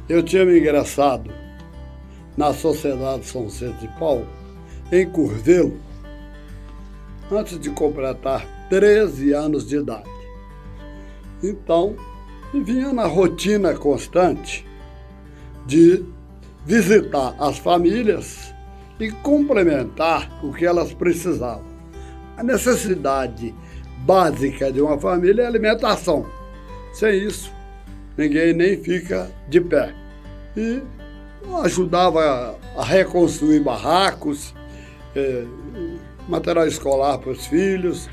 eu tinha me ingressado na Sociedade São Vicente de Paulo, em Curvelo, antes de completar 13 anos de idade. Então, vinha na rotina constante de visitar as famílias e complementar o que elas precisavam. A necessidade básica de uma família é a alimentação. Sem isso, ninguém nem fica de pé. E ajudava a reconstruir barracos, material escolar para os filhos,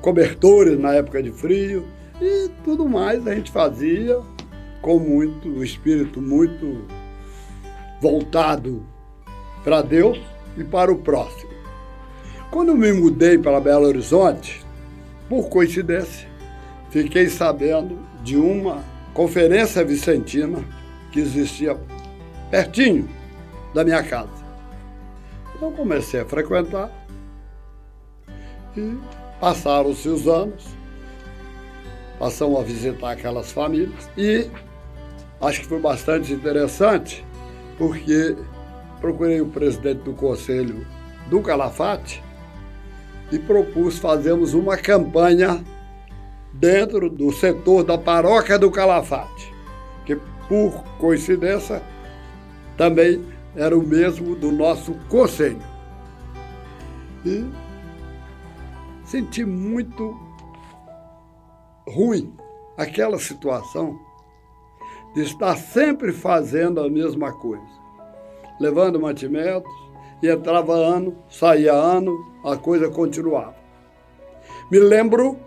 cobertores na época de frio e tudo mais a gente fazia com um espírito muito voltado para Deus e para o próximo. Quando eu me mudei para Belo Horizonte, por coincidência, fiquei sabendo de uma conferência vicentina que existia pertinho da minha casa. Então comecei a frequentar e passaram-se os anos, passamos a visitar aquelas famílias e acho que foi bastante interessante porque procurei o presidente do Conselho do Calafate e propus fazermos uma campanha dentro do setor da paróquia do Calafate, que por coincidência também era o mesmo do nosso conselho. E senti muito ruim aquela situação de estar sempre fazendo a mesma coisa, levando mantimentos, e entrava ano, saía ano, a coisa continuava. Me lembro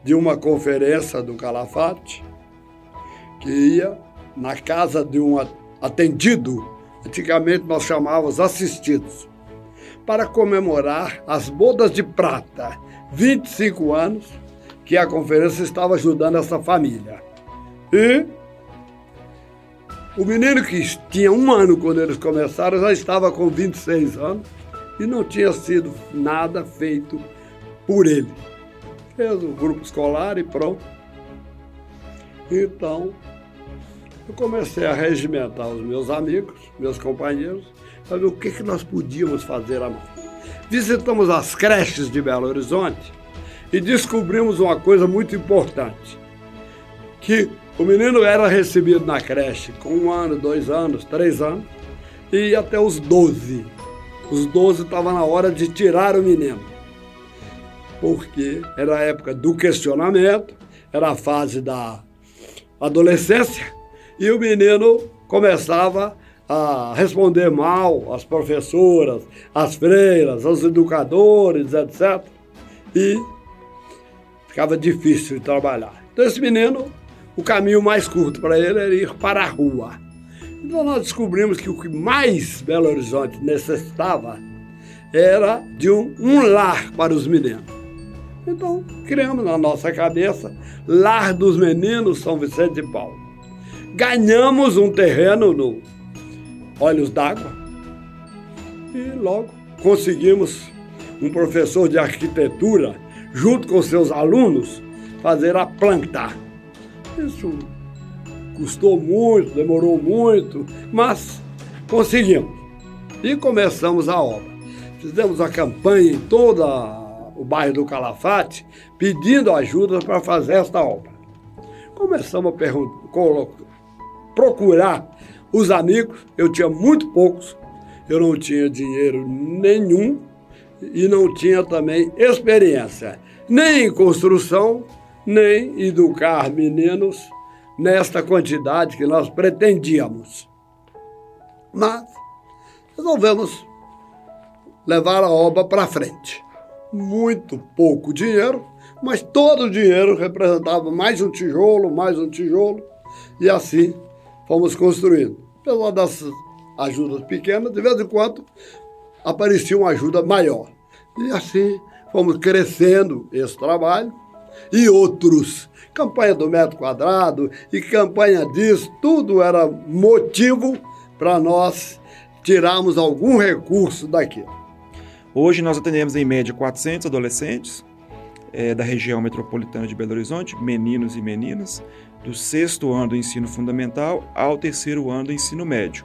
de uma conferência do Calafate que ia na casa de um atendido, antigamente nós chamávamos assistidos, para comemorar as bodas de prata, 25 anos, que a conferência estava ajudando essa família. E o menino que tinha 1 ano quando eles começaram já estava com 26 anos e não tinha sido nada feito por ele. Fez o grupo escolar e pronto. Então, eu comecei a regimentar os meus amigos, meus companheiros, para ver o que nós podíamos fazer a mais. Visitamos as creches de Belo Horizonte e descobrimos uma coisa muito importante, que o menino era recebido na creche com 1 ano, 2 anos, 3 anos e até os 12. Os 12 estava na hora de tirar o menino, porque era a época do questionamento, era a fase da adolescência e o menino começava a responder mal às professoras, às freiras, aos educadores, etc. E ficava difícil de trabalhar. Então esse menino, o caminho mais curto para ele era ir para a rua. Então nós descobrimos que o que mais Belo Horizonte necessitava era de um lar para os meninos. Então criamos na nossa cabeça Lar dos Meninos São Vicente de Paulo. Ganhamos um terreno no Olhos d'Água e logo conseguimos um professor de arquitetura, junto com seus alunos, fazer a planta. Isso custou muito, demorou muito, mas conseguimos. E começamos a obra. Fizemos a campanha em todo o bairro do Calafate, pedindo ajuda para fazer esta obra. Começamos a procurar os amigos, eu tinha muito poucos, eu não tinha dinheiro nenhum e não tinha também experiência, nem em construção, nem educar meninos nesta quantidade que nós pretendíamos. Mas resolvemos levar a obra para frente. Muito pouco dinheiro, mas todo o dinheiro representava mais um tijolo, e assim fomos construindo. Apesar das ajudas pequenas, de vez em quando aparecia uma ajuda maior. E assim fomos crescendo esse trabalho. E outros, campanha do metro quadrado e campanha disso, tudo era motivo para nós tirarmos algum recurso daqui. Hoje nós atendemos em média 400 adolescentes da região metropolitana de Belo Horizonte, meninos e meninas, do 6º ano do ensino fundamental ao 3º ano do ensino médio.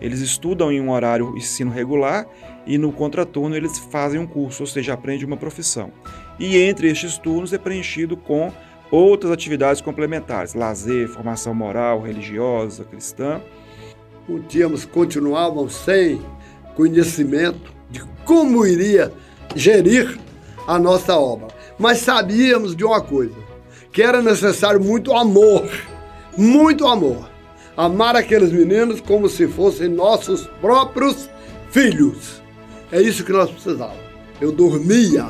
Eles estudam em um horário ensino regular e no contraturno eles fazem um curso, ou seja, aprendem uma profissão. E entre estes turnos é preenchido com outras atividades complementares, lazer, formação moral, religiosa, cristã. Continuávamos sem conhecimento de como iria gerir a nossa obra. Mas sabíamos de uma coisa, que era necessário muito amor. Amar aqueles meninos como se fossem nossos próprios filhos. É isso que nós precisávamos. Eu dormia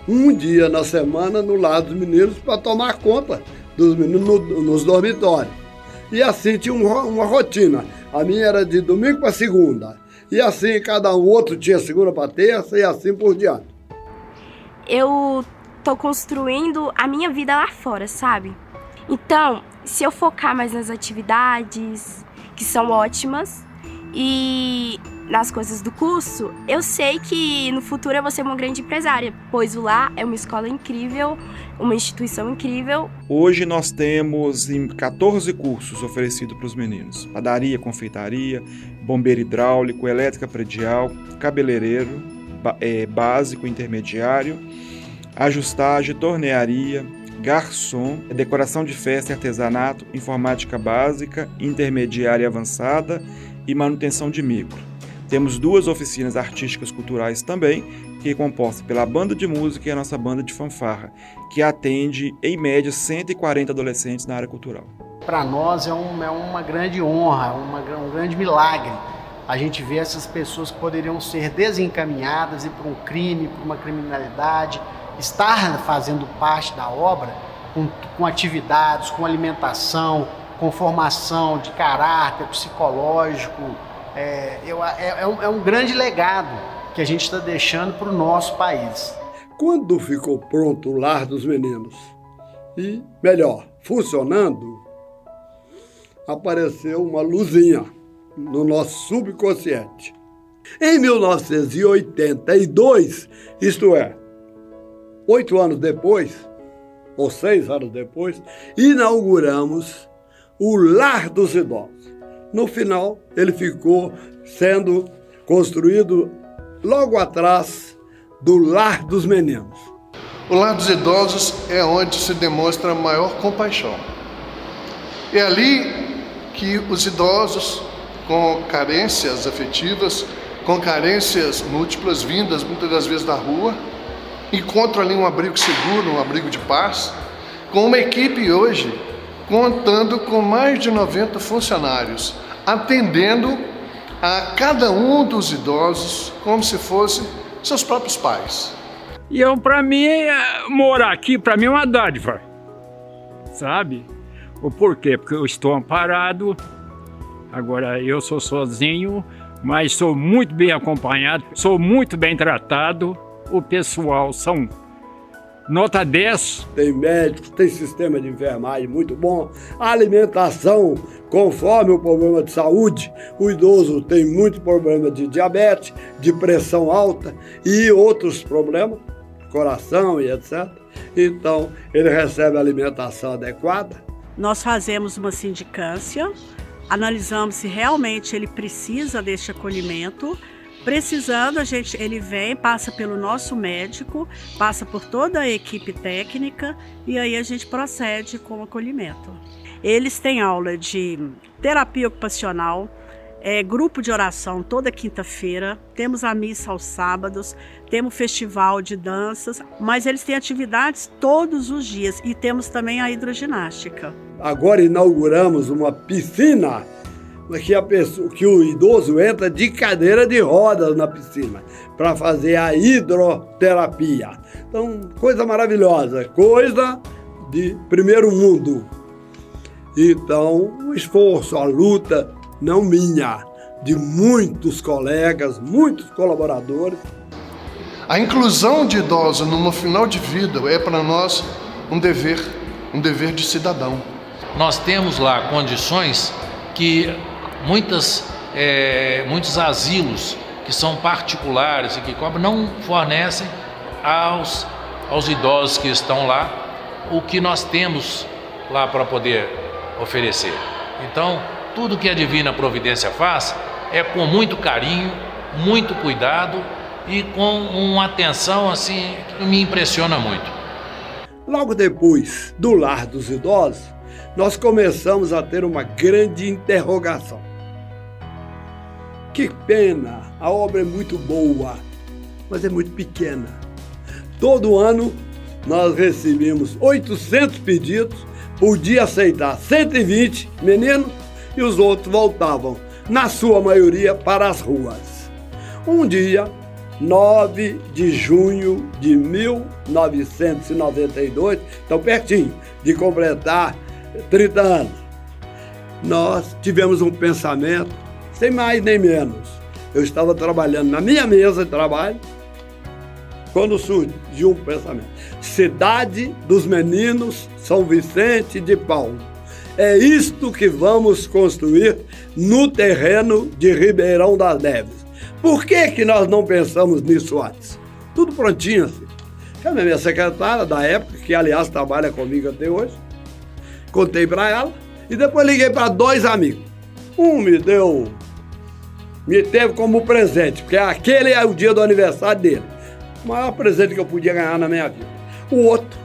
um dia na semana no lado dos meninos para tomar conta dos meninos nos dormitórios. E assim tinha uma rotina. A minha era de domingo para segunda. E assim cada outro tinha segunda para terça e assim por diante. Eu tô construindo a minha vida lá fora, sabe? Então, se eu focar mais nas atividades, que são ótimas, e nas coisas do curso, eu sei que no futuro eu vou ser uma grande empresária, pois o Lar é uma escola incrível, uma instituição incrível. Hoje nós temos 14 cursos oferecidos para os meninos. Padaria, confeitaria, bombeiro hidráulico, elétrica predial, cabeleireiro, básico, intermediário, ajustagem, tornearia, garçom, decoração de festa e artesanato, informática básica, intermediária e avançada e manutenção de micro. Temos 2 oficinas artísticas culturais também, que é composta pela banda de música e a nossa banda de fanfarra, que atende, em média, 140 adolescentes na área cultural. Para nós é uma grande honra, um grande milagre. A gente vê essas pessoas que poderiam ser desencaminhadas e para um crime, para uma criminalidade, estar fazendo parte da obra com atividades, com alimentação, com formação de caráter psicológico. É um grande legado que a gente está deixando para o nosso país. Quando ficou pronto o Lar dos Meninos e, melhor, funcionando, apareceu uma luzinha no nosso subconsciente. Em 1982, isto é, 8 anos depois, ou 6 anos depois, inauguramos o Lar dos Idosos. No final, ele ficou sendo construído logo atrás do Lar dos Meninos. O Lar dos Idosos é onde se demonstra a maior compaixão. É ali que os idosos com carências afetivas, com carências múltiplas vindas muitas das vezes da rua, encontram ali um abrigo seguro, um abrigo de paz, com uma equipe hoje contando com mais de 90 funcionários, atendendo a cada um dos idosos como se fossem seus próprios pais. E para mim, morar aqui, para mim é uma dádiva, sabe? O porquê? Porque eu estou amparado, agora eu sou sozinho, mas sou muito bem acompanhado, sou muito bem tratado, o pessoal são nota 10. Tem médicos, tem sistema de enfermagem muito bom, a alimentação conforme o problema de saúde. O idoso tem muito problema de diabetes, de pressão alta e outros problemas, coração e etc. Então, ele recebe alimentação adequada. Nós fazemos uma sindicância, analisamos se realmente ele precisa deste acolhimento. Precisando, ele vem, passa pelo nosso médico, passa por toda a equipe técnica e aí a gente procede com o acolhimento. Eles têm aula de terapia ocupacional, grupo de oração toda quinta-feira, temos a missa aos sábados, temos festival de danças, mas eles têm atividades todos os dias e temos também a hidroginástica. Agora inauguramos uma piscina que o idoso entra de cadeira de rodas na piscina para fazer a hidroterapia. Então, coisa maravilhosa, coisa de primeiro mundo. Então, o esforço, a luta, não minha, de muitos colegas, muitos colaboradores. A inclusão de idosos no final de vida é para nós um dever de cidadão. Nós temos lá condições que muitos asilos que são particulares e que cobram não fornecem aos idosos que estão lá o que nós temos lá para poder oferecer. Então, tudo que a Divina Providência faz é com muito carinho, muito cuidado e com uma atenção assim que me impressiona muito. Logo depois do Lar dos Idosos, nós começamos a ter uma grande interrogação. Que pena, a obra é muito boa, mas é muito pequena. Todo ano nós recebemos 800 pedidos, podia aceitar 120 meninos e os outros voltavam, na sua maioria, para as ruas. Um dia, 9 de junho de 1992, tão pertinho de completar 30 anos, nós tivemos um pensamento, sem mais nem menos. Eu estava trabalhando na minha mesa de trabalho, quando surgiu um pensamento. Cidade dos Meninos São Vicente de Paulo. É isto que vamos construir no terreno de Ribeirão das Neves. Por que nós não pensamos nisso antes? Tudo prontinho assim. Chamei minha secretária da época, que aliás trabalha comigo até hoje, contei para ela e depois liguei para 2 amigos. Um me teve como presente, porque aquele é o dia do aniversário dele. O maior presente que eu podia ganhar na minha vida. O outro: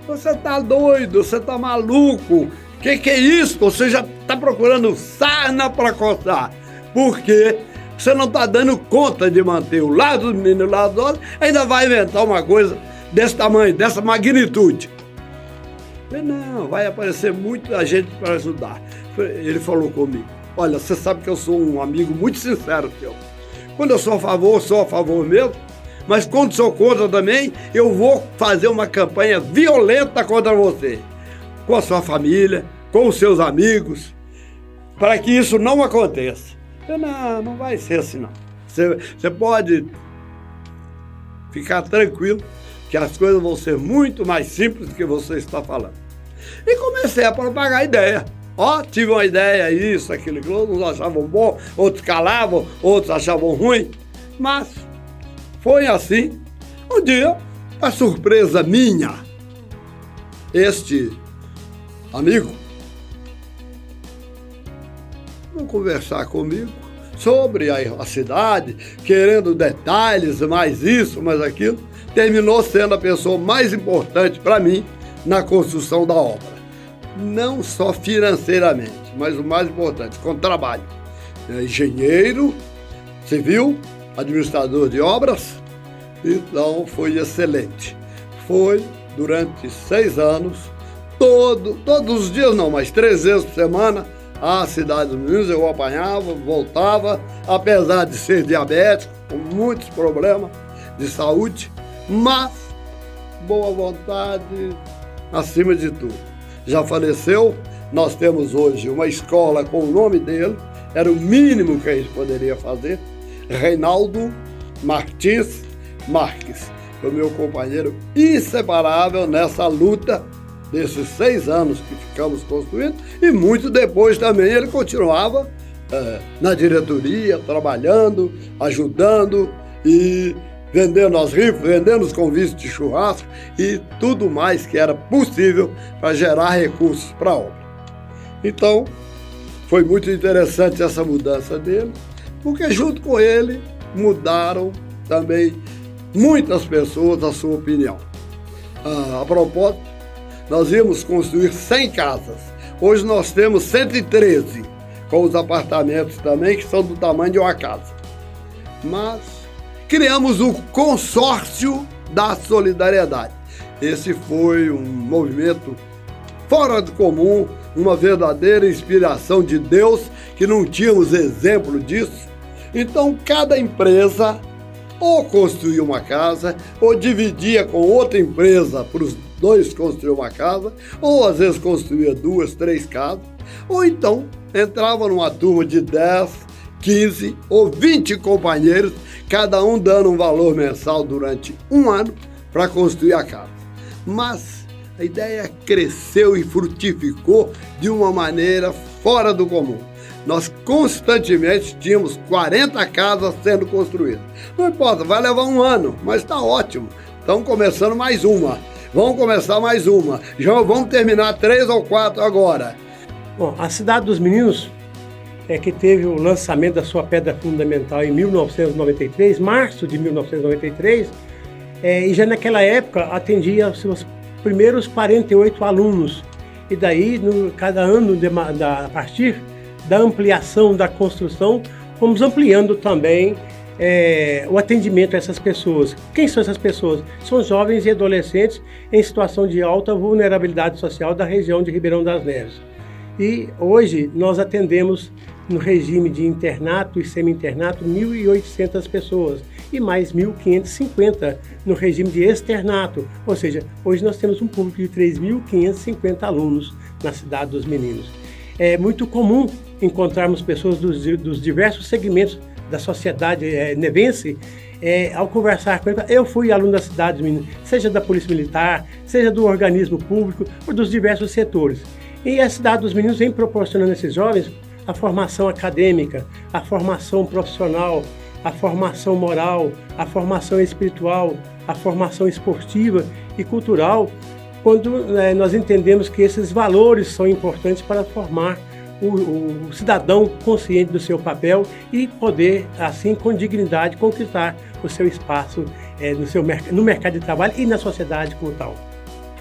você tá doido, você tá maluco, que é isso? Você já tá procurando sarna para coçar, porque você não tá dando conta de manter o lado do menino e o lado do outro, ainda vai inventar uma coisa desse tamanho, dessa magnitude. Eu falei, não, vai aparecer muita gente para ajudar. Ele falou comigo: olha, você sabe que eu sou um amigo muito sincero seu. Quando eu sou a favor mesmo, mas quando sou contra também, eu vou fazer uma campanha violenta contra você, com a sua família, com os seus amigos, para que isso não aconteça. Eu, não vai ser assim não. Você pode ficar tranquilo que as coisas vão ser muito mais simples do que você está falando. E comecei a propagar a ideia. Tive uma ideia, isso, aquilo, uns achavam bom, outros calavam, outros achavam ruim, mas foi assim. Um dia, a surpresa minha, este amigo veio conversar comigo sobre a cidade, querendo detalhes, mais isso, mais aquilo. Terminou sendo a pessoa mais importante para mim na construção da obra. Não só financeiramente, mas o mais importante, com trabalho. Engenheiro civil, administrador de obras, então foi excelente. Foi durante 6 anos, todos os dias não, mas 3 vezes por semana, a Cidade dos Meninos eu apanhava, voltava, apesar de ser diabético, com muitos problemas de saúde, mas boa vontade acima de tudo. Já faleceu, nós temos hoje uma escola com o nome dele, era o mínimo que a gente poderia fazer. Reinaldo Martins Marques, foi meu companheiro inseparável nessa luta desses 6 anos que ficamos construindo, e muito depois também ele continuava na diretoria, trabalhando, ajudando e vendendo as rifas, vendendo os convites de churrasco e tudo mais que era possível para gerar recursos para a obra. Então, foi muito interessante essa mudança dele, porque junto com ele mudaram também muitas pessoas a sua opinião. A propósito, nós íamos construir 100 casas. Hoje nós temos 113, com os apartamentos também, que são do tamanho de uma casa. Mas criamos o Consórcio da Solidariedade. Esse foi um movimento fora do comum, uma verdadeira inspiração de Deus, que não tínhamos exemplo disso. Então, cada empresa ou construía uma casa, ou dividia com outra empresa para os dois construir uma casa, ou às vezes construía 2, 3 casas, ou então entrava numa turma de 10, 15 ou 20 companheiros, cada um dando um valor mensal durante 1 ano para construir a casa. Mas a ideia cresceu e frutificou de uma maneira fora do comum. Nós constantemente tínhamos 40 casas sendo construídas. Não importa, vai levar 1 ano, mas está ótimo. Estamos começando mais uma. Vamos começar mais uma. Já vamos terminar 3 ou 4 agora. Bom, a Cidade dos Meninos é que teve o lançamento da sua pedra fundamental em 1993, março de 1993, e já naquela época atendia os seus primeiros 48 alunos. E daí, cada ano, a partir da ampliação da construção, fomos ampliando também o atendimento a essas pessoas. Quem são essas pessoas? São jovens e adolescentes em situação de alta vulnerabilidade social da região de Ribeirão das Neves. E hoje nós atendemos no regime de internato e semi-internato 1.800 pessoas e mais 1.550 no regime de externato. Ou seja, hoje nós temos um público de 3.550 alunos na Cidade dos Meninos. É muito comum encontrarmos pessoas dos diversos segmentos da sociedade nevense. Ao conversar com ele, eu fui aluno da Cidade dos Meninos, seja da Polícia Militar, seja do organismo público ou dos diversos setores. E a Cidade dos Meninos vem proporcionando a esses jovens a formação acadêmica, a formação profissional, a formação moral, a formação espiritual, a formação esportiva e cultural, quando nós entendemos que esses valores são importantes para formar o cidadão consciente do seu papel e poder, assim, com dignidade, conquistar o seu espaço no mercado de trabalho e na sociedade como tal.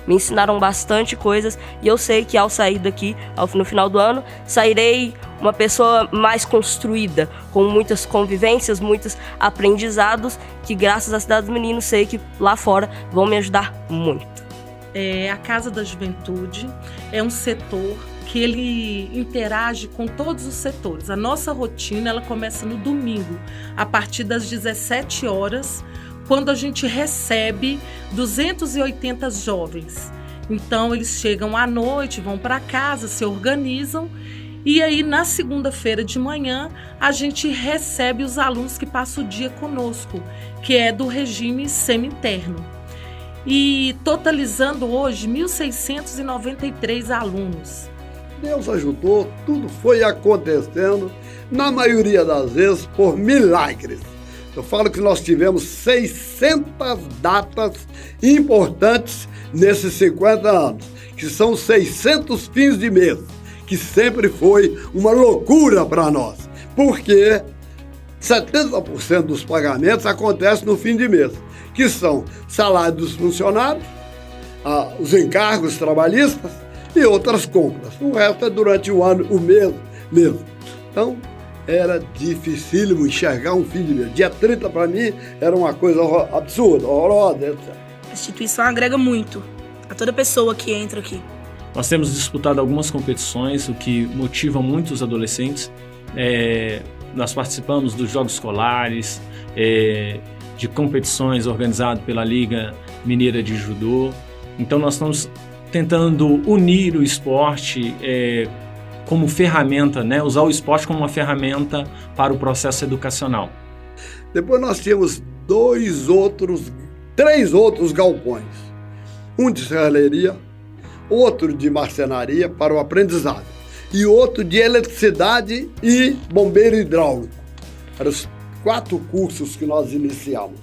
Me ensinaram bastante coisas e eu sei que ao sair daqui, no final do ano, sairei uma pessoa mais construída, com muitas convivências, muitos aprendizados, que graças à Cidade dos Meninos sei que lá fora vão me ajudar muito. A Casa da Juventude é um setor que ele interage com todos os setores. A nossa rotina ela começa no domingo, a partir das 17 horas, quando a gente recebe 280 jovens. Então eles chegam à noite, vão para casa, se organizam e aí na segunda-feira de manhã a gente recebe os alunos que passam o dia conosco, que é do regime semi-interno. E totalizando hoje 1.693 alunos. Deus ajudou, tudo foi acontecendo, na maioria das vezes, por milagres. Eu falo que nós tivemos 600 datas importantes nesses 50 anos, que são 600 fins de mês, que sempre foi uma loucura para nós, porque 70% dos pagamentos acontecem no fim de mês, que são salário dos funcionários, os encargos trabalhistas e outras compras. O resto é durante o ano, o mês mesmo. Então, era dificílimo enxergar um fim de mês. Dia 30 para mim era uma coisa absurda, horrorosa, etc. A instituição agrega muito a toda pessoa que entra aqui. Nós temos disputado algumas competições, o que motiva muito os adolescentes. Nós participamos dos jogos escolares, de competições organizadas pela Liga Mineira de Judô. Então nós estamos tentando unir o esporte como ferramenta, né? Usar o esporte como uma ferramenta para o processo educacional. Depois nós tínhamos 3 outros galpões. Um de serralheria, outro de marcenaria para o aprendizado e outro de eletricidade e bombeiro hidráulico. Eram os 4 cursos que nós iniciamos.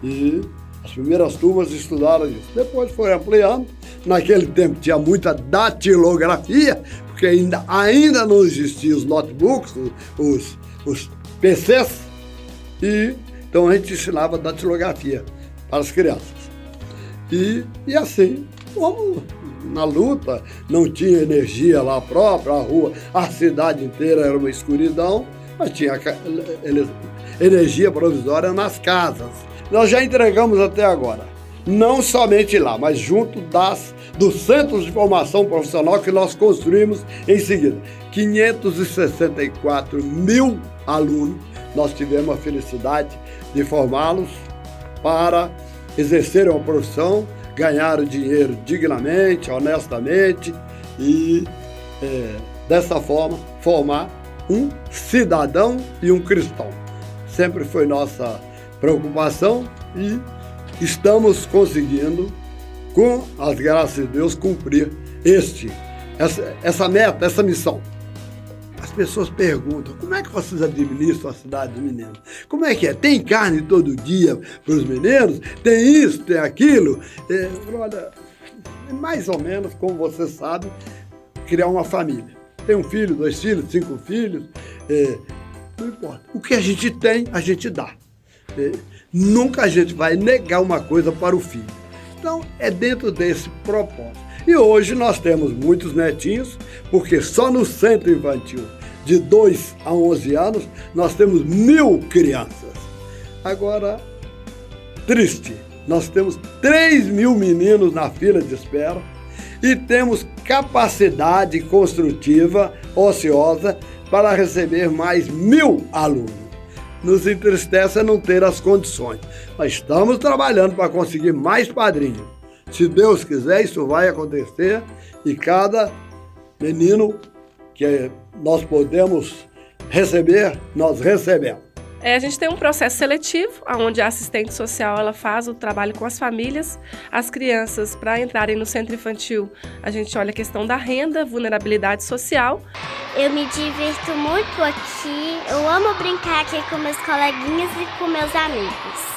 E as primeiras turmas estudaram isso. Depois foi ampliando. Naquele tempo tinha muita datilografia, porque ainda não existiam os notebooks, os PCs, e então a gente ensinava datilografia para as crianças. E assim, como na luta, não tinha energia lá própria, a rua, a cidade inteira era uma escuridão, mas tinha energia provisória nas casas. Nós já entregamos até agora, não somente lá, mas junto dos centros de formação profissional que nós construímos em seguida. 564 mil alunos, nós tivemos a felicidade de formá-los para exercerem uma profissão, ganhar dinheiro dignamente, honestamente e, dessa forma, formar um cidadão e um cristão. Sempre foi nossa preocupação e estamos conseguindo, com as graças de Deus, cumprir essa meta, essa missão. Mas pessoas perguntam, como é que vocês administram a cidade dos meninos? Como é que é? Tem carne todo dia para os meninos? Tem isso, tem aquilo? Olha, é mais ou menos, como você sabe, criar uma família. Tem um filho, 2 filhos, 5 filhos, não importa. O que a gente tem, a gente dá. Nunca a gente vai negar uma coisa para o filho. Então, é dentro desse propósito. E hoje nós temos muitos netinhos, porque só no centro infantil, de 2 a 11 anos, nós temos 1.000 crianças. Agora, triste, nós temos 3.000 meninos na fila de espera e temos capacidade construtiva, ociosa, para receber mais 1.000 alunos. Nos entristece não ter as condições. Mas estamos trabalhando para conseguir mais padrinhos. Se Deus quiser, isso vai acontecer e cada menino que nós podemos receber, nós recebemos. A gente tem um processo seletivo, onde a assistente social ela faz o trabalho com as famílias. As crianças, para entrarem no centro infantil, a gente olha a questão da renda, vulnerabilidade social. Eu me divirto muito aqui, eu amo brincar aqui com meus coleguinhas e com meus amigos.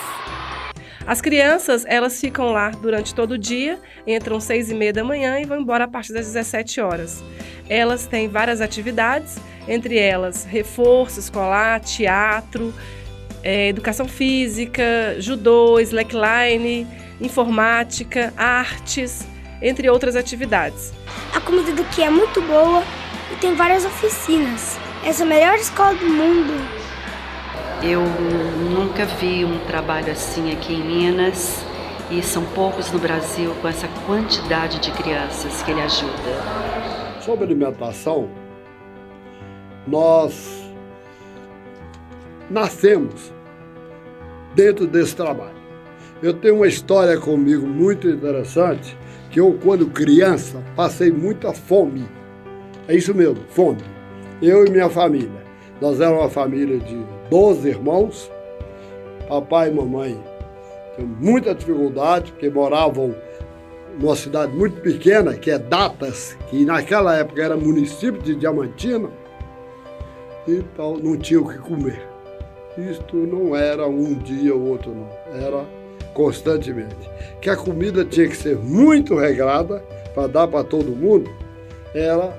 As crianças, elas ficam lá durante todo o dia, entram 6h30 da manhã e vão embora a partir das 17 horas. Elas têm várias atividades, entre elas reforço escolar, teatro, educação física, judô, slackline, informática, artes, entre outras atividades. A comida daqui é muito boa e tem várias oficinas. Essa é a melhor escola do mundo. Eu nunca vi um trabalho assim aqui em Minas e são poucos no Brasil com essa quantidade de crianças que ele ajuda. Sobre alimentação, nós nascemos dentro desse trabalho. Eu tenho uma história comigo muito interessante, que eu, quando criança, passei muita fome. É isso mesmo, fome. Eu e minha família. Nós éramos uma família de 12 irmãos, papai e mamãe tinham muita dificuldade, porque moravam numa cidade muito pequena, que é Datas, que naquela época era município de Diamantina, então não tinha o que comer. Isto não era um dia ou outro, não, era constantemente. Que a comida tinha que ser muito regrada para dar para todo mundo, era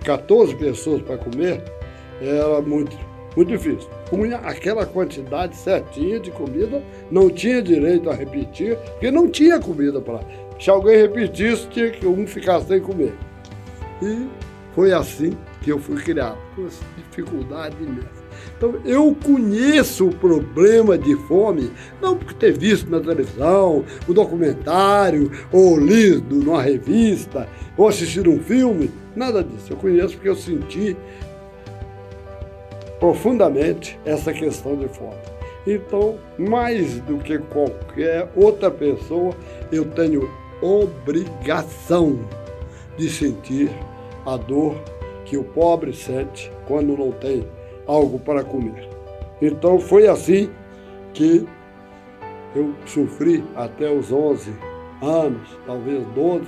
14 pessoas para comer, era muito difícil. Punha aquela quantidade certinha de comida, não tinha direito a repetir, porque não tinha comida para. Se alguém repetisse, tinha que um ficar sem comer. E foi assim que eu fui criado, com essa dificuldade imensa. Então, eu conheço o problema de fome, não por ter visto na televisão, um documentário, ou lido numa revista, ou assistido um filme, nada disso. Eu conheço porque eu senti profundamente essa questão de fome. Então, mais do que qualquer outra pessoa, eu tenho obrigação de sentir a dor que o pobre sente quando não tem algo para comer. Então, foi assim que eu sofri até os 11 anos, talvez 12,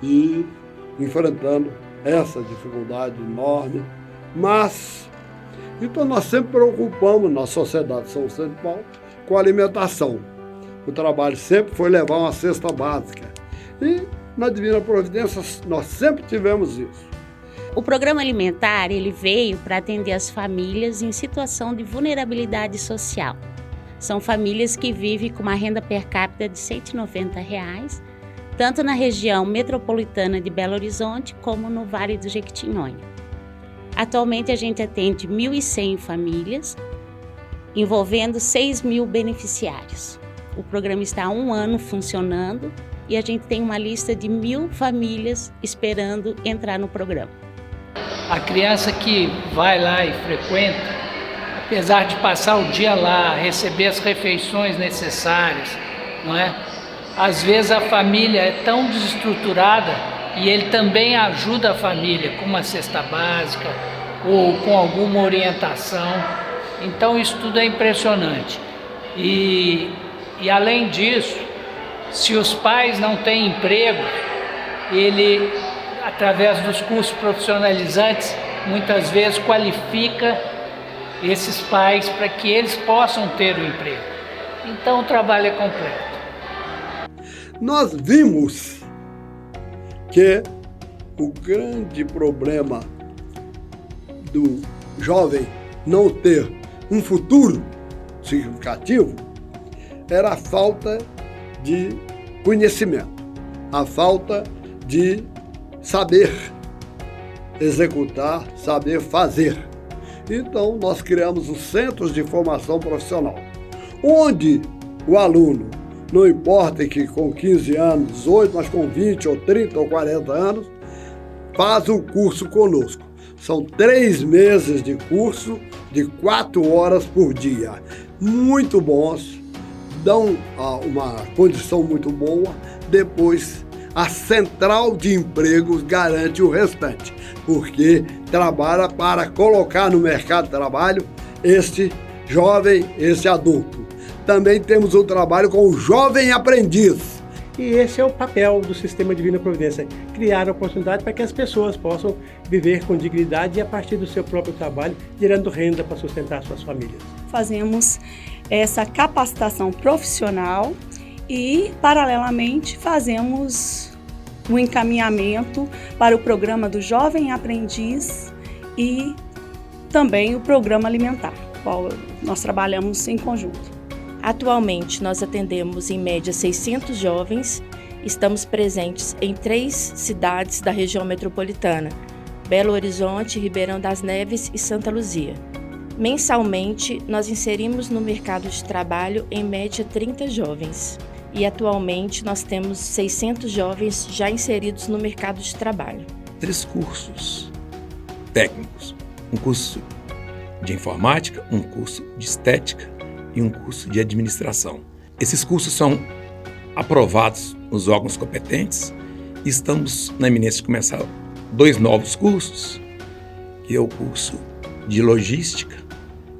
e enfrentando essa dificuldade enorme, mas então nós sempre preocupamos na sociedade de São Vicente de Paulo com a alimentação. O trabalho sempre foi levar uma cesta básica. E na Divina Providência nós sempre tivemos isso. O programa alimentar ele veio para atender as famílias em situação de vulnerabilidade social. São famílias que vivem com uma renda per capita de R$ 190, tanto na região metropolitana de Belo Horizonte como no Vale do Jequitinhonha. Atualmente a gente atende 1.100 famílias, envolvendo 6.000 beneficiários. O programa está há 1 ano funcionando e a gente tem uma lista de 1.000 famílias esperando entrar no programa. A criança que vai lá e frequenta, apesar de passar o dia lá, receber as refeições necessárias, não é? Às vezes a família é tão desestruturada e ele também ajuda a família com uma cesta básica ou com alguma orientação. Então isso tudo é impressionante. E além disso, se os pais não têm emprego, ele, através dos cursos profissionalizantes, muitas vezes qualifica esses pais para que eles possam ter o emprego. Então o trabalho é completo. Nós vimos que o grande problema do jovem não ter um futuro significativo era a falta de conhecimento, a falta de saber executar, saber fazer. Então, nós criamos os Centros de Formação Profissional, onde o aluno, não importa que com 15 anos, 18, mas com 20 ou 30 ou 40 anos, faz o curso conosco. São 3 meses de curso de 4 horas por dia. Muito bons, dão uma condição muito boa. Depois, a Central de Empregos garante o restante, porque trabalha para colocar no mercado de trabalho este jovem, esse adulto. Também temos um trabalho com o jovem aprendiz. E esse é o papel do Sistema Divina Providência, criar oportunidade para que as pessoas possam viver com dignidade e a partir do seu próprio trabalho, gerando renda para sustentar suas famílias. Fazemos essa capacitação profissional e, paralelamente, fazemos um encaminhamento para o programa do Jovem Aprendiz e também o programa alimentar, qual nós trabalhamos em conjunto. Atualmente, nós atendemos em média 600 jovens, estamos presentes em 3 cidades da região metropolitana, Belo Horizonte, Ribeirão das Neves e Santa Luzia. Mensalmente, nós inserimos no mercado de trabalho em média 30 jovens e atualmente nós temos 600 jovens já inseridos no mercado de trabalho. 3 cursos técnicos, um curso de informática, um curso de estética e um curso de administração. Esses cursos são aprovados nos órgãos competentes e estamos na iminência de começar 2 novos cursos, que é o curso de logística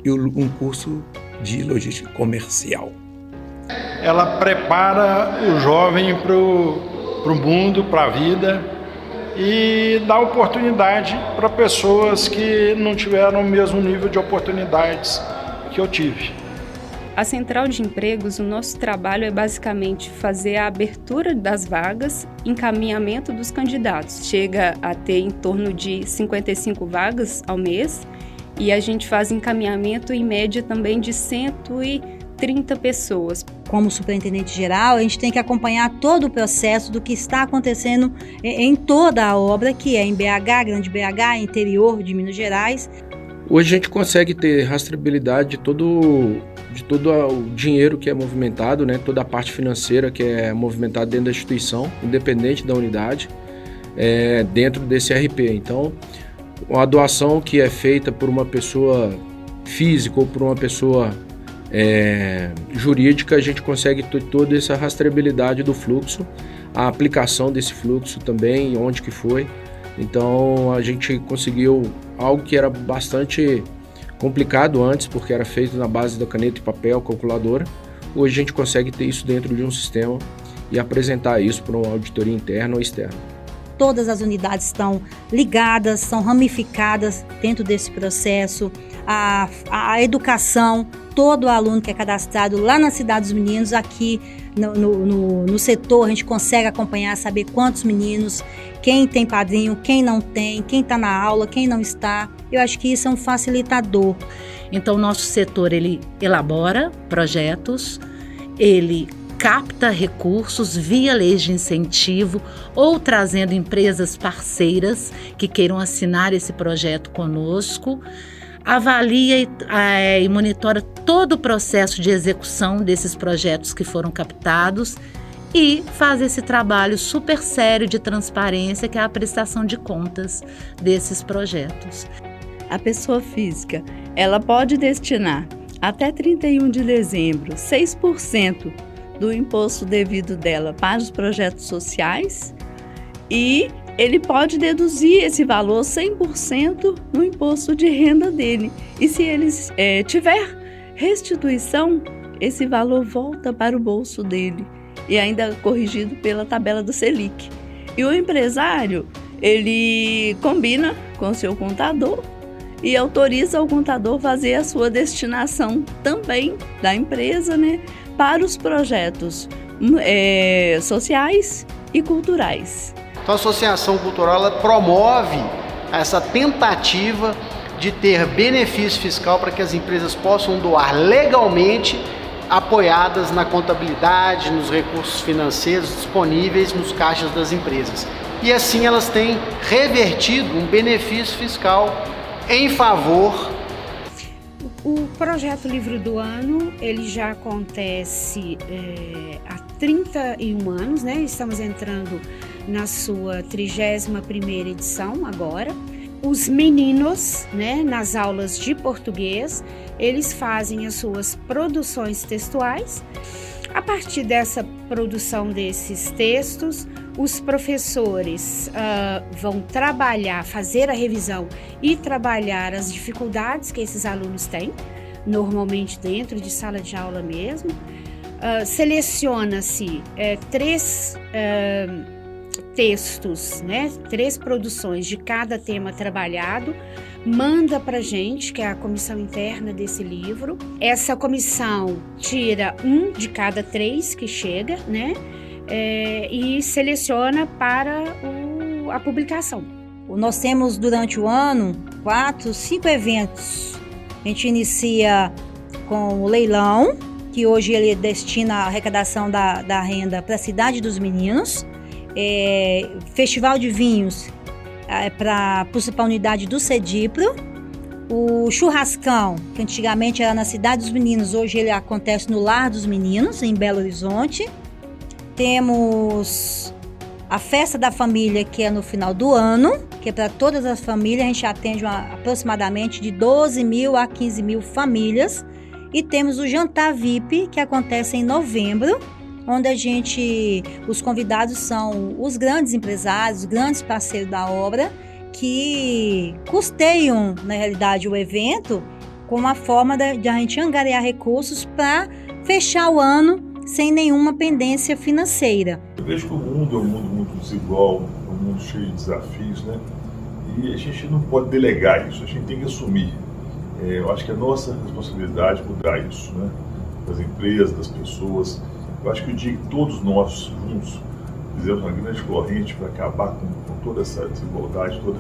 e um curso de logística comercial. Ela prepara o jovem para o mundo, para a vida e dá oportunidade para pessoas que não tiveram o mesmo nível de oportunidades que eu tive. A Central de Empregos, o nosso trabalho é basicamente fazer a abertura das vagas, encaminhamento dos candidatos. Chega a ter em torno de 55 vagas ao mês e a gente faz encaminhamento em média também de 130 pessoas. Como superintendente geral, a gente tem que acompanhar todo o processo do que está acontecendo em toda a obra, que é em BH, Grande BH, interior de Minas Gerais. Hoje a gente consegue ter rastreabilidade de todo o dinheiro que é movimentado, né? Toda a parte financeira que é movimentada dentro da instituição, independente da unidade, dentro desse RP. Então, a doação que é feita por uma pessoa física ou por uma pessoa jurídica, a gente consegue ter toda essa rastreabilidade do fluxo, a aplicação desse fluxo também, onde que foi. Então, a gente conseguiu algo que era bastante complicado antes, porque era feito na base da caneta e papel, calculadora. Hoje a gente consegue ter isso dentro de um sistema e apresentar isso para uma auditoria interna ou externa. Todas as unidades estão ligadas, são ramificadas dentro desse processo. A educação, todo aluno que é cadastrado lá na Cidade dos Meninos, aqui no setor, a gente consegue acompanhar, saber quantos meninos, quem tem padrinho, quem não tem, quem está na aula, quem não está. Eu acho que isso é um facilitador. Então, o nosso setor, ele elabora projetos, ele capta recursos via leis de incentivo ou trazendo empresas parceiras que queiram assinar esse projeto conosco, avalia e monitora todo o processo de execução desses projetos que foram captados e faz esse trabalho super sério de transparência, que é a prestação de contas desses projetos. A pessoa física, ela pode destinar até 31 de dezembro 6% do imposto devido dela para os projetos sociais e ele pode deduzir esse valor 100% no imposto de renda dele. E se ele tiver restituição, esse valor volta para o bolso dele e ainda corrigido pela tabela do Selic. E o empresário, ele combina com seu contador e autoriza o contador fazer a sua destinação também da empresa, né, para os projetos sociais e culturais. Então a Associação Cultural ela promove essa tentativa de ter benefício fiscal para que as empresas possam doar legalmente, apoiadas na contabilidade, nos recursos financeiros disponíveis nos caixas das empresas. E assim elas têm revertido um benefício fiscal em favor. O projeto Livro do Ano, ele já acontece há 31 anos, né? Estamos entrando na sua 31ª edição agora. Os meninos, né, nas aulas de português, eles fazem as suas produções textuais. A partir dessa produção desses textos, os professores vão trabalhar, fazer a revisão e trabalhar as dificuldades que esses alunos têm, normalmente dentro de sala de aula mesmo. Seleciona-se 3 textos, né, 3 produções de cada tema trabalhado, manda para gente, que é a comissão interna desse livro. Essa comissão tira 1 de cada 3 que chega, né, e seleciona para a publicação. Nós temos durante o ano 4, 5 eventos. A gente inicia com o leilão, que hoje ele destina a arrecadação da renda para a Cidade dos Meninos. Festival de vinhos para a principal unidade do CEDIPRO. O churrascão, que antigamente era na Cidade dos Meninos, hoje ele acontece no Lar dos Meninos, em Belo Horizonte. Temos a Festa da Família, que é no final do ano, que é para todas as famílias. A gente atende aproximadamente de 12 mil a 15 mil famílias. E temos o Jantar VIP, que acontece em novembro, onde os convidados são os grandes empresários, os grandes parceiros da obra, que custeiam, na realidade, o evento como uma forma de a gente angariar recursos para fechar o ano sem nenhuma pendência financeira. Eu vejo que o mundo é um mundo muito desigual, um mundo cheio de desafios, né? E a gente não pode delegar isso, a gente tem que assumir. Eu acho que é nossa responsabilidade mudar isso, né? Das empresas, das pessoas. Eu acho que o dia que todos nós juntos fizermos uma grande corrente para acabar com toda essa desigualdade, toda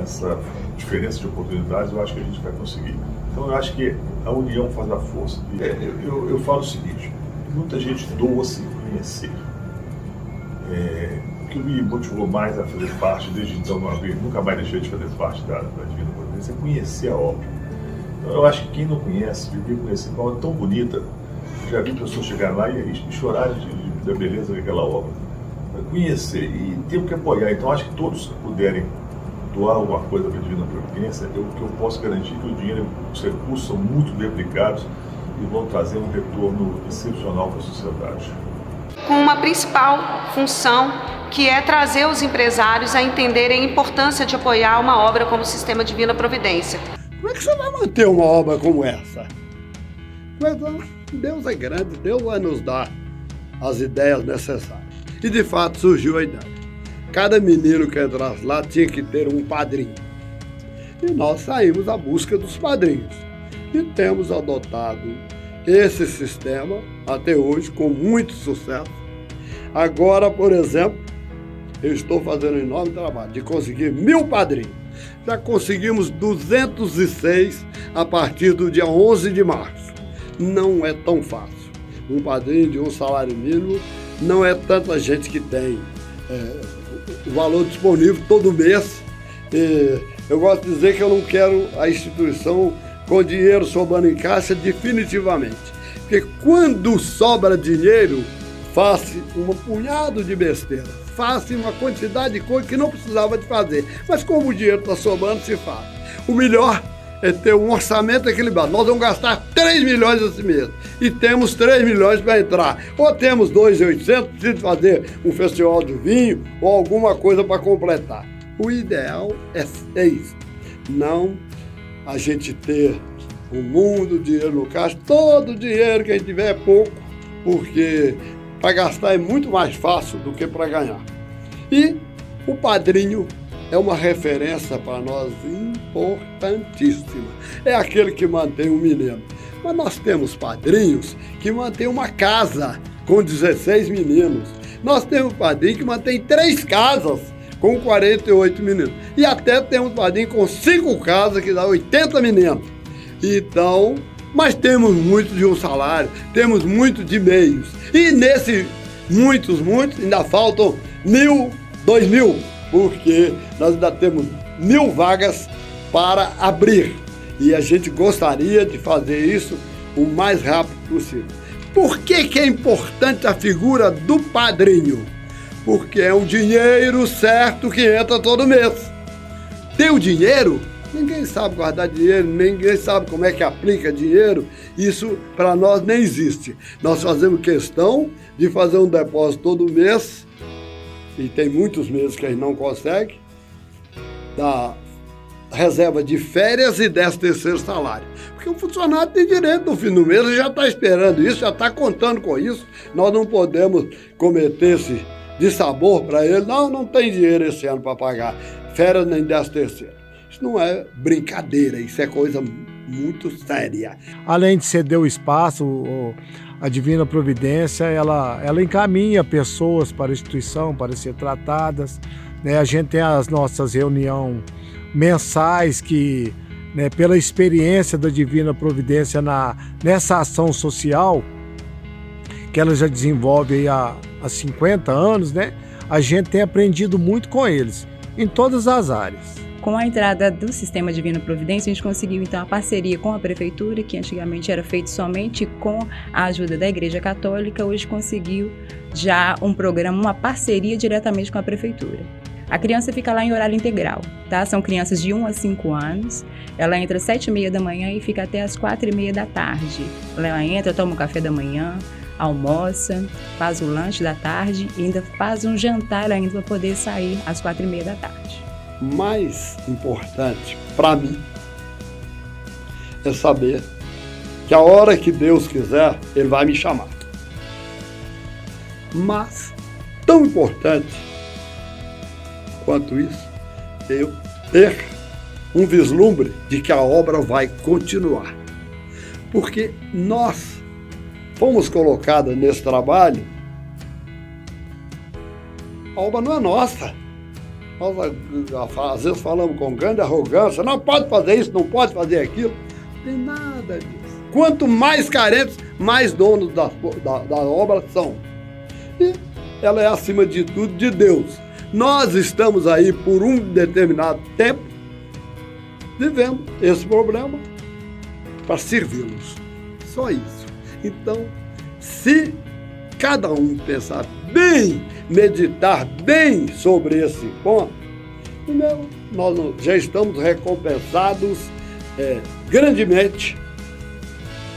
essa diferença de oportunidades, eu acho que a gente vai conseguir. Então eu acho que a união faz a força. Eu falo o seguinte, muita gente doa sem conhecer. O que me motivou mais a fazer parte, desde então nunca mais deixei de fazer parte da Divina Providência, é conhecer a obra. Então eu acho que quem não conhece, viver conhecendo uma obra tão bonita. Já vi pessoas chegarem lá e chorarem da beleza daquela obra. Conhecer e temos que apoiar. Então acho que todos puderem doar alguma coisa para a Divina Providência, o que eu posso garantir que o dinheiro, os recursos são muito bem aplicados e vão trazer um retorno excepcional para a sociedade. Com uma principal função, que é trazer os empresários a entenderem a importância de apoiar uma obra como o Sistema Divina Providência. Como é que você vai manter uma obra como essa? Deus é grande, Deus vai nos dar as ideias necessárias. E de fato surgiu a ideia. Cada menino que entrasse lá tinha que ter um padrinho. E nós saímos à busca dos padrinhos. E temos adotado esse sistema até hoje com muito sucesso. Agora, por exemplo, eu estou fazendo um enorme trabalho de conseguir 1000 padrinhos. Já conseguimos 206 a partir do dia 11 de março. Não é tão fácil. Um padrinho de um salário mínimo não é tanta gente que tem o valor disponível todo mês. Eu gosto de dizer que eu não quero a instituição com dinheiro sobrando em caixa definitivamente. Porque quando sobra dinheiro, faça um punhado de besteira. Faça uma quantidade de coisa que não precisava de fazer. Mas como o dinheiro está sobrando, se faz. O melhor é ter um orçamento equilibrado. Nós vamos gastar 3 milhões esse mês e temos 3 milhões para entrar. Ou temos 2.800, precisa fazer um festival de vinho ou alguma coisa para completar. O ideal é isso. Não a gente ter um mundo, dinheiro no caixa. Todo o dinheiro que a gente tiver é pouco, porque para gastar é muito mais fácil do que para ganhar. E o padrinho é uma referência para nós importantíssima. É aquele que mantém um menino. Mas nós temos padrinhos que mantêm uma casa com 16 meninos. Nós temos padrinho que mantém 3 casas com 48 meninos. E até temos padrinho com 5 casas que dá 80 meninos. Então, mas temos muito de um salário, temos muito de meios. E nesse muitos, ainda faltam 1.000, 2.000, porque nós ainda temos 1.000 vagas para abrir. E a gente gostaria de fazer isso o mais rápido possível. Por que é importante a figura do padrinho? Porque é um dinheiro certo que entra todo mês. Tem o dinheiro? Ninguém sabe guardar dinheiro, ninguém sabe como é que aplica dinheiro. Isso para nós nem existe. Nós fazemos questão de fazer um depósito todo mês, e tem muitos meses que a gente não consegue, da reserva de férias e 13º salário. Porque o funcionário tem direito no fim do mês, ele já está esperando isso, já está contando com isso. Nós não podemos cometer esse dissabor para ele. Não tem dinheiro esse ano para pagar férias nem 13º. Isso não é brincadeira, isso é coisa muito séria. Além de ceder o espaço, a Divina Providência, ela encaminha pessoas para a instituição, para ser tratadas. Né? A gente tem as nossas reuniões mensais que, né, pela experiência da Divina Providência nessa ação social, que ela já desenvolve aí há 50 anos, né? A gente tem aprendido muito com eles, em todas as áreas. Com a entrada do Sistema Divina Providência, a gente conseguiu então a parceria com a Prefeitura, que antigamente era feito somente com a ajuda da Igreja Católica, hoje conseguiu já um programa, uma parceria diretamente com a Prefeitura. A criança fica lá em horário integral, tá? São crianças de 1 a 5 anos, ela entra às 7h30 da manhã e fica até às 4h30 da tarde. Ela entra, toma o café da manhã, almoça, faz o lanche da tarde e ainda faz um jantar ainda para poder sair às 4h30 da tarde. Mais importante para mim é saber que a hora que Deus quiser, Ele vai me chamar. Mas, tão importante quanto isso, é eu ter um vislumbre de que a obra vai continuar. Porque nós fomos colocados nesse trabalho, a obra não é nossa. Nós, às vezes, falamos com grande arrogância, não pode fazer isso, não pode fazer aquilo. Não tem nada disso. Quanto mais carentes, mais donos da obra são. E ela é, acima de tudo, de Deus. Nós estamos aí por um determinado tempo, vivendo esse problema para servi-los. Só isso. Então, se cada um pensar bem, meditar bem sobre esse ponto, primeiro, nós já estamos recompensados grandemente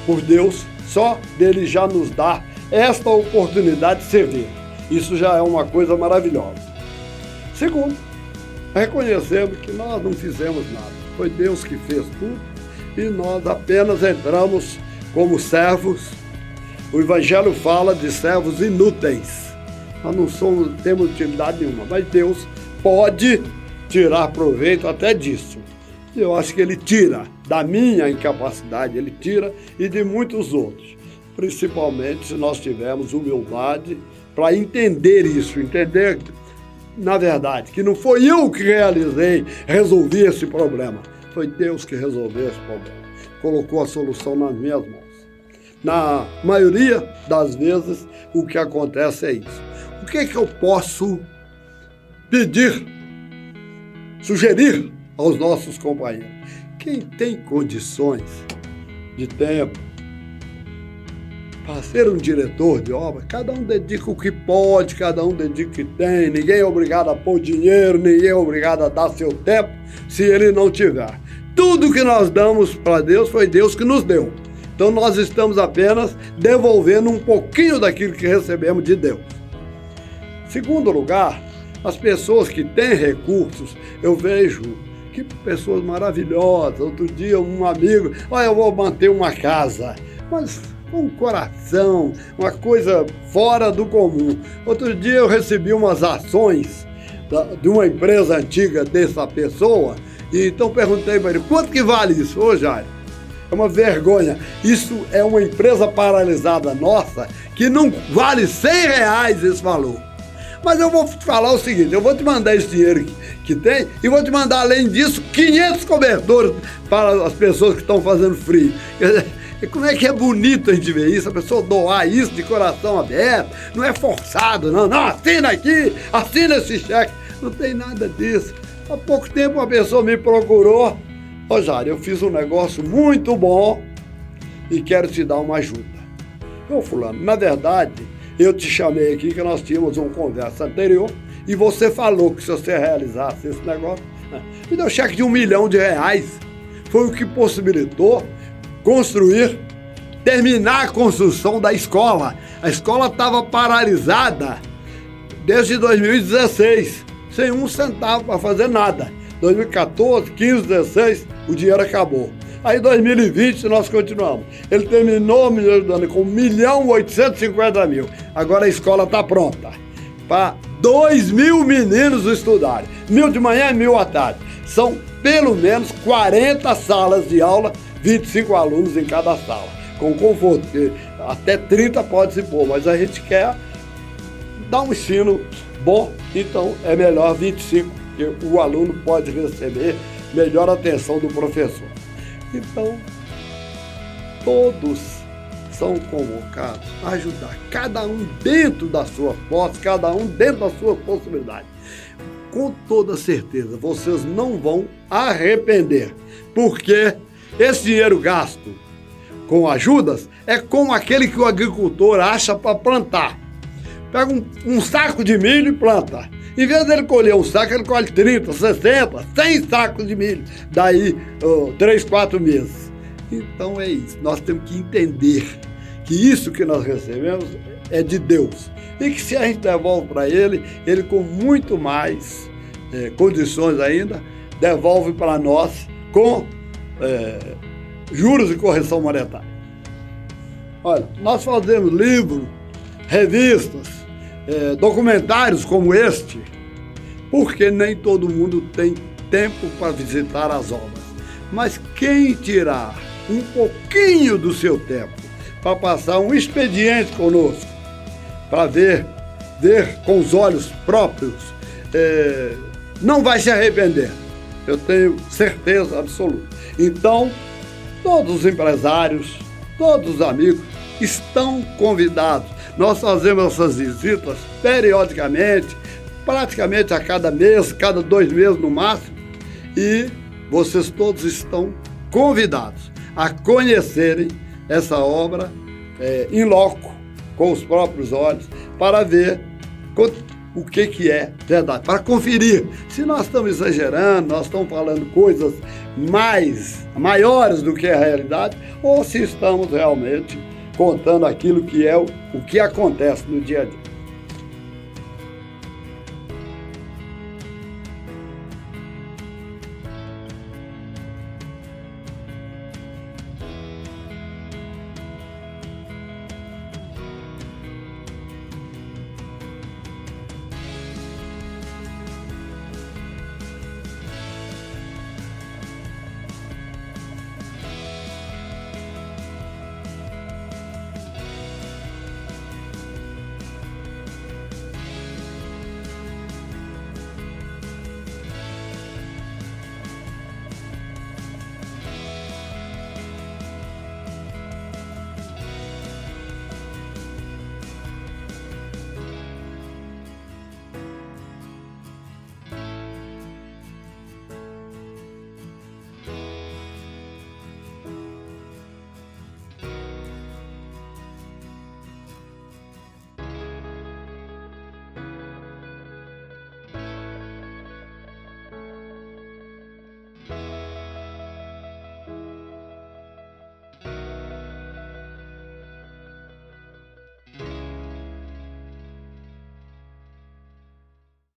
por Deus, só dele já nos dar esta oportunidade de servir. Isso já é uma coisa maravilhosa. Segundo, reconhecemos que nós não fizemos nada. Foi Deus que fez tudo e nós apenas entramos como servos. O Evangelho fala de servos inúteis. Nós não temos utilidade nenhuma, mas Deus pode tirar proveito até disso. Eu acho que Ele tira da minha incapacidade, Ele tira e de muitos outros. Principalmente se nós tivermos humildade para entender isso, entender, na verdade, que não foi eu que resolvi esse problema. Foi Deus que resolveu esse problema. Colocou a solução nas minhas mãos. Na maioria das vezes, o que acontece é isso. O que é que eu posso pedir, sugerir aos nossos companheiros? Quem tem condições de tempo para ser um diretor de obra, cada um dedica o que pode, cada um dedica o que tem, ninguém é obrigado a pôr dinheiro, ninguém é obrigado a dar seu tempo, se ele não tiver. Tudo que nós damos para Deus foi Deus que nos deu. Então nós estamos apenas devolvendo um pouquinho daquilo que recebemos de Deus. Segundo lugar, as pessoas que têm recursos, eu vejo que pessoas maravilhosas. Outro dia um amigo, eu vou manter uma casa, mas com um coração, uma coisa fora do comum. Outro dia eu recebi umas ações de uma empresa antiga dessa pessoa, e então perguntei para ele, quanto que vale isso? Ô Jairo, é uma vergonha, isso é uma empresa paralisada nossa, que não vale R$100 esse valor. Mas eu vou te falar o seguinte, eu vou te mandar esse dinheiro que tem e vou te mandar, além disso, 500 cobertores para as pessoas que estão fazendo frio. E como é que é bonito a gente ver isso, a pessoa doar isso de coração aberto, não é forçado, não, assina aqui, assina esse cheque, não tem nada disso. Há pouco tempo uma pessoa me procurou, ô Jair, eu fiz um negócio muito bom e quero te dar uma ajuda. Ô fulano, na verdade, eu te chamei aqui que nós tínhamos uma conversa anterior e você falou que se você realizasse esse negócio, me deu cheque de R$1 milhão. Foi o que possibilitou terminar a construção da escola. A escola estava paralisada desde 2016, sem um centavo para fazer nada. 2014, 15, 16, o dinheiro acabou. Aí, em 2020, nós continuamos. Ele terminou me ajudando com R$1.850.000. Agora a escola está pronta para 2.000 meninos estudarem. 1.000 de manhã e 1.000 à tarde. São pelo menos 40 salas de aula, 25 alunos em cada sala, com conforto. Até 30 pode se pôr, mas a gente quer dar um ensino bom, então é melhor 25, porque o aluno pode receber melhor atenção do professor. Então, todos são convocados a ajudar, cada um dentro da sua posse, cada um dentro da sua possibilidade. Com toda certeza, vocês não vão arrepender, porque esse dinheiro gasto com ajudas é como aquele que o agricultor acha para plantar. Pega um saco de milho e planta. Em vez dele colher um saco, ele colhe 30, 60, 100 sacos de milho. Daí, 3, 4 meses. Então é isso. Nós temos que entender que isso que nós recebemos é de Deus. E que se a gente devolve para ele com muito mais condições ainda, devolve para nós com juros e correção monetária. Olha, nós fazemos livros, revistas, documentários como este, porque nem todo mundo tem tempo para visitar as obras. Mas quem tirar um pouquinho do seu tempo para passar um expediente conosco, para ver com os olhos próprios, não vai se arrepender. Eu tenho certeza absoluta. Então, todos os empresários, todos os amigos estão convidados. Nós fazemos essas visitas periodicamente, praticamente a cada mês, cada 2 meses no máximo, e vocês todos estão convidados a conhecerem essa obra in loco, com os próprios olhos, para ver o que é verdade, para conferir se nós estamos exagerando, nós estamos falando coisas maiores do que a realidade, ou se estamos realmente contando aquilo que é o que acontece no dia a dia.